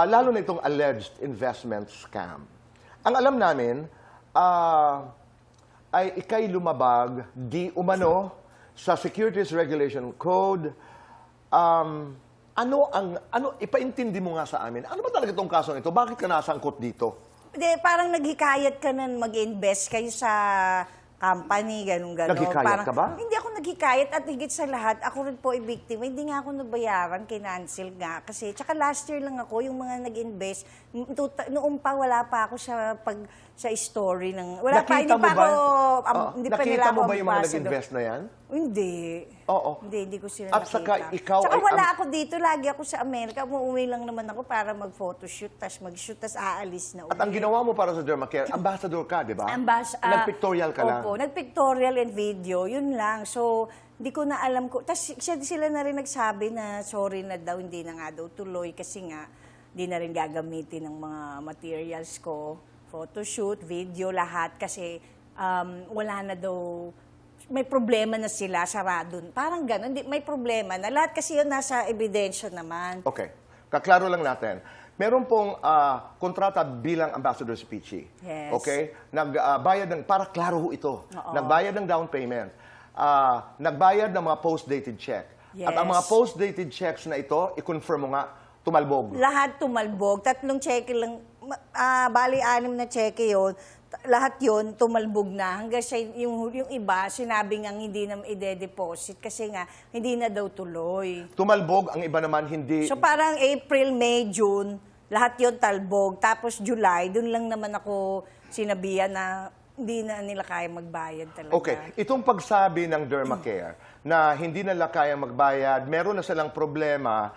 lalo na itong alleged investment scam. Ang alam namin, ay ikay lumabag di umano sa Securities Regulation Code. Ipaintindi mo nga sa amin, ano ba talaga itong kasong ito? Bakit ka nasangkot dito? Hindi, parang naghikayat ka na mag-invest kayo sa company, ganun-ganon. Naghikayat ka ba? Hindi ako naghikayat at higit sa lahat, ako rin po ay biktima. Hindi nga ako nabayaran, kinancel nga. Kasi, tsaka last year lang ako, yung mga nag-invest, noong pa, wala pa ako sa story ng... Wala pa, hindi pa ako... Hindi pa nila nakita mo ako ba yung mga nag-invest na yan? Hindi. Oo. Hindi ko sila At nakita. saka ikaw Tsaka ay... wala ako dito, lagi ako sa Amerika. Umuwi lang naman ako para mag-photoshoot, tas mag-shoot, tas aalis na uwi. At ang ginawa mo para sa Dermacare, ambassador ka, di ba? Nag-pictorial ka lang. Opo, nag-pictorial and video, yun lang. So, hindi ko na alam ko. Tapos sila na rin nagsabi na sorry na daw, hindi na nga daw tuloy kasi nga, hindi na rin gagamitin ng mga materials ko. Photoshoot, video, lahat. Kasi wala na daw, may problema na sila, sarado. Parang gano'n, may problema na. Lahat kasi yun nasa ebidensya naman. Okay. Kaklaro lang natin. Meron pong kontrata bilang ambassador si Peachy. Yes. Okay? Nagbayad ng, para klaro ho ito, Oo. nagbayad ng down payment. Nagbayad ng mga post-dated check. Yes. At ang mga post-dated checks na ito, i-confirm mo nga, tumalbog. Lahat tumalbog. 3 cheque lang, bali 6 na cheque yun. Lahat yun, tumalbog na. Hanggang sa yung iba, sinabi nga hindi na ide-deposit kasi nga hindi na daw tuloy. Tumalbog, ang iba naman hindi. So parang April, May, June, lahat yun talbog. Tapos July, dun lang naman ako sinabihan na hindi na nila kaya magbayad talaga. Okay, itong pagsabi ng Dermacare na hindi nila kayang magbayad, meron na silang problema,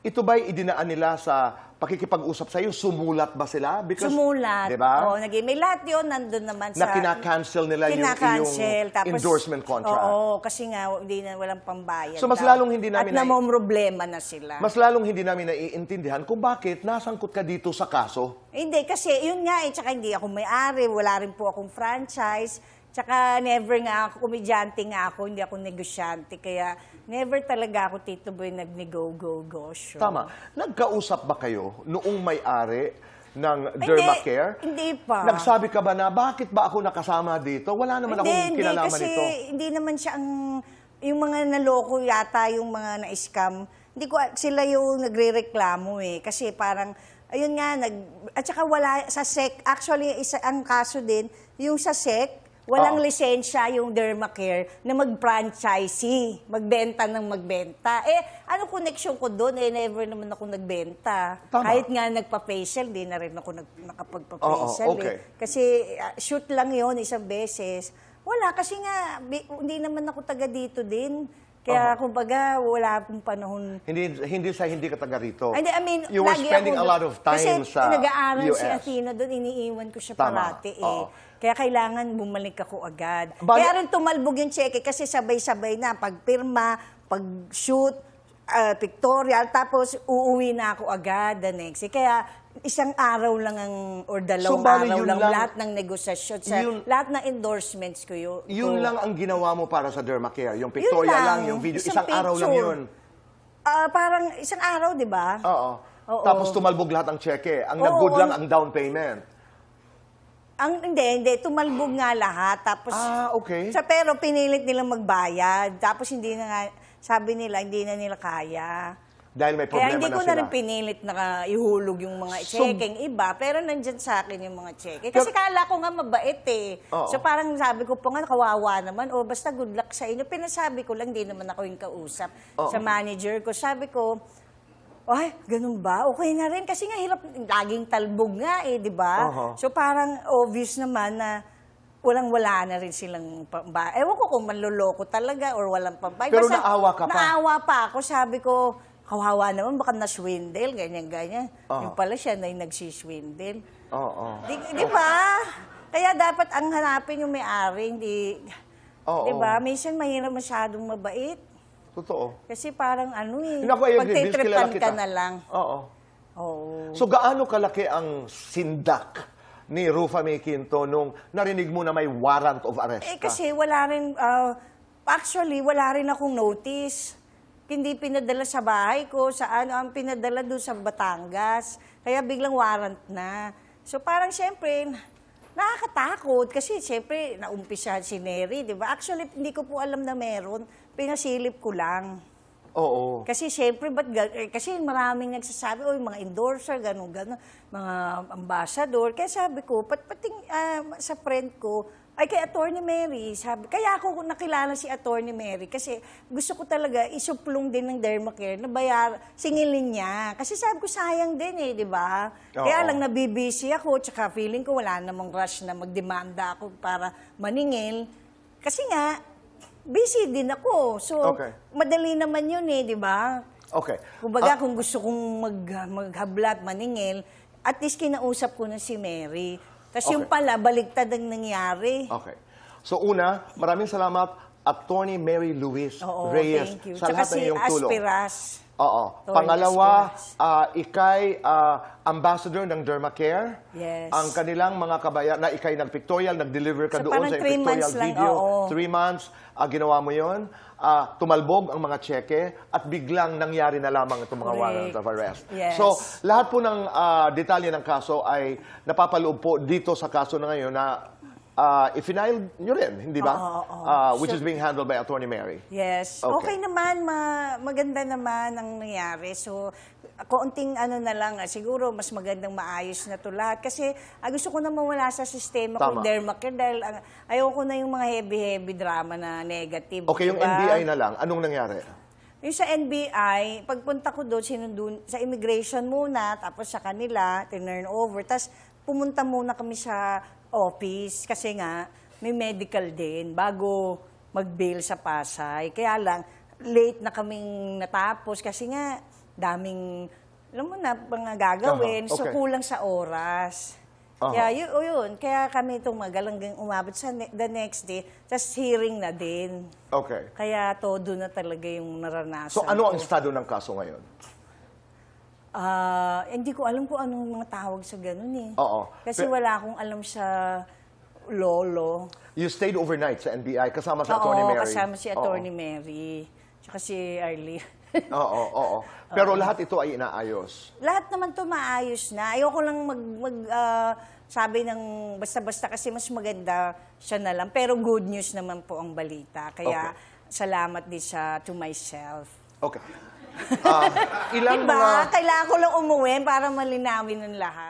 ito ba'y idinaan nila sa pakikipag-usap sa iyo? Sumulat ba sila? Because, Sumulat. Diba? Oo, may lahat yun nandun naman Na sa... kinakancel nila yung tapos, endorsement contract. Oo, kasi nga hindi na walang pambayad. So mas lalong hindi namin... At problema na sila. Mas lalong hindi namin naiintindihan kung bakit nasangkot ka dito sa kaso. Hindi, kasi yun nga tsaka hindi ako may-ari, wala rin po akong franchise. Tsaka never nga ako, komedyante nga ako, hindi ako negosyante. Kaya never talaga ako, Tito Boy, nag-go-go-go show. Tama. Nagkausap ba kayo noong may-ari ng Dermacare? Hindi pa. Nagsabi ka ba na, bakit ba ako nakasama dito? Wala naman akong kinalaman kasi nito. Hindi naman siya yung mga naloko yata, yung mga na-scam. Hindi ko, sila yung nagre-reklamo eh. Kasi parang, ayun nga, at saka wala sa SEC, actually, ang kaso din, yung sa SEC, walang lisensya yung Dermacare na mag-franchisee, magbenta ng magbenta. Ano connection ko doon? Never naman ako nagbenta. Tama. Kahit nga nagpa-facial, di na rin ako nakapagpa-facial. Okay. Kasi shoot lang yon isang beses. Wala, kasi nga, hindi naman ako taga dito din. Kaya, kumbaga, wala akong panahon. Hindi ka taga rito. I mean, You were lagi spending ako, a lot of time kasi sa nag-aaral US. si Athena doon, iniiwan ko siya Tama. parati eh. Oo. Kaya kailangan bumalik ako agad. Bali- Kaya rin tumalbog yung cheque kasi sabay-sabay na pagpirma, pag-shoot, pictorial, tapos uuwi na ako agad the next day. Kaya isang araw lang or dalawang bali, araw yun lang lang- lahat ng negosasyon. Lahat ng endorsements ko yun. Yun lang ang ginawa mo para sa Dermacare. Yung pictorial lang, yung video. Isang araw lang yun. Parang isang araw, di ba? Oo. Oo. Tapos tumalbog lahat ng cheque. Ang Oo, nag-good lang ang down payment. Hindi. Tumalbog nga lahat. Tapos, okay. Pero pinilit nilang magbayad. Tapos hindi na nga, sabi nila, hindi na nila kaya. Dahil may Kaya problema hindi ko na na sila. rin pinilit na ihulog yung mga cheque iba. Pero nandyan sa akin yung mga cheque. Kasi kala ko nga mabait eh. Oo. So parang sabi ko pa nga, kawawa naman. O basta good luck sa inyo. Pinasabi ko lang, hindi naman ako yung kausap sa manager ko. Sabi ko, ay, ganun ba? Okay na rin. Kasi nga hirap, laging talbog nga eh, di ba? So parang obvious naman na walang-wala na rin silang pambayad. Ewan ko kung manloloko talaga or walang pambayad. Pero naawa ka pa. Naawa pa ako. Sabi ko, kawawa naman, baka na-swindle, ganyan-ganyan. Yung pala siya na yung nagsiswindle. Oo. Di ba? Kaya dapat ang hanapin yung may-ari, hindi... Di ba? Minsan mahirap masyadong mabait. Totoo. Kasi parang pagtitripan ka na lang. Oo. Oo. So gaano kalaki ang sindak ni Rufa May Quinto nung narinig mo na may warrant of arrest ka? Kasi wala rin, actually, wala rin akong notice. hindi pinadala sa bahay ko, sa ano, ang pinadala doon sa Batangas. Kaya biglang warrant na. So parang siyempre, nakakatakot kasi siyempre naumpisa si Neri, di ba? Actually, hindi ko po alam na meron. Pinasilip ko lang. Oo. Kasi siyempre, kasi maraming nagsasabi, oy, mga endorser, gano'n, mga ambassador. Kaya sabi ko, pating sa friend ko, ay kay Attorney Mary, sabi, kaya ako nakilala si Attorney Mary kasi gusto ko talaga isuplong din ng Dermacare na singilin niya. Kasi sabi ko, sayang din eh, di ba? Kaya lang nabibisi ako, tsaka feeling ko wala namang rush na magdemanda ako para maningil. Kasi nga, busy din ako. So, madali naman yun eh, di ba? Okay. Kumbaga, kung gusto kong maghablat, maningil, at least kinausap ko na si Mary. Tapos yung pala, baligtad ang nangyari. Okay. So una, maraming salamat, Attorney Mary Louise Reyes, thank you. sa Tsaka lahat ng si iyong tulong. Aspiras. Oo. Torres Pangalawa, Aspiras. ikay ambassador ng Dermacare. Yes. Ang kanilang mga kabayan, na ikay nag-pictorial, nag-deliver ka So, doon parang sa 3 pictorial months lang, video. oo. 3 months, ginawa mo yon. Tumalbog ang mga tseke at biglang nangyari na lamang itong mga Correct. warrant of arrest. Yes. So, lahat po ng detalye ng kaso ay napapaloob po dito sa kaso na ngayon na i-file nyo rin, hindi ba? Which is being handled by Attorney Mary. Yes. Okay naman, maganda naman ang nangyari. So, kaunting ano na lang, siguro mas magandang maayos na to lahat. Kasi gusto ko na mawala sa sistema Tama. ko, Dermacare, dahil ayoko na yung mga heavy drama na negative. Okay, yung diba? NBI na lang, anong nangyari? Yung sa NBI, pagpunta ko doon, sinundun sa immigration muna, tapos sa kanila, turn over. Tapos pumunta muna kami sa office kasi nga may medical din bago mag-bail sa Pasay. Kaya lang, late na kaming natapos kasi nga daming, alam mo na, mga gagawin. So, kulang sa oras. Kaya yun. Kaya kami tumagal hanggang umabot sa the next day. Tapos hearing na din. Okay. Kaya todo na talaga yung naranasan So, ano ko. ang estado ng kaso ngayon? Hindi ko alam kung anong mga tawag sa ganun eh. Oo. Kasi wala akong alam sa lolo. You stayed overnight sa NBI kasama si Attorney Mary? Oo, kasama si Attorney Mary. Tsaka si Arlie. Oo. Pero lahat ito ay inaayos? Lahat naman to maayos na. Ayoko lang sabi ng basta-basta kasi mas maganda siya na lang. Pero good news naman po ang balita. Kaya salamat din to myself. Okay. Ilang diba? mga... Kailangan ko lang umuwi para malinawin ng lahat.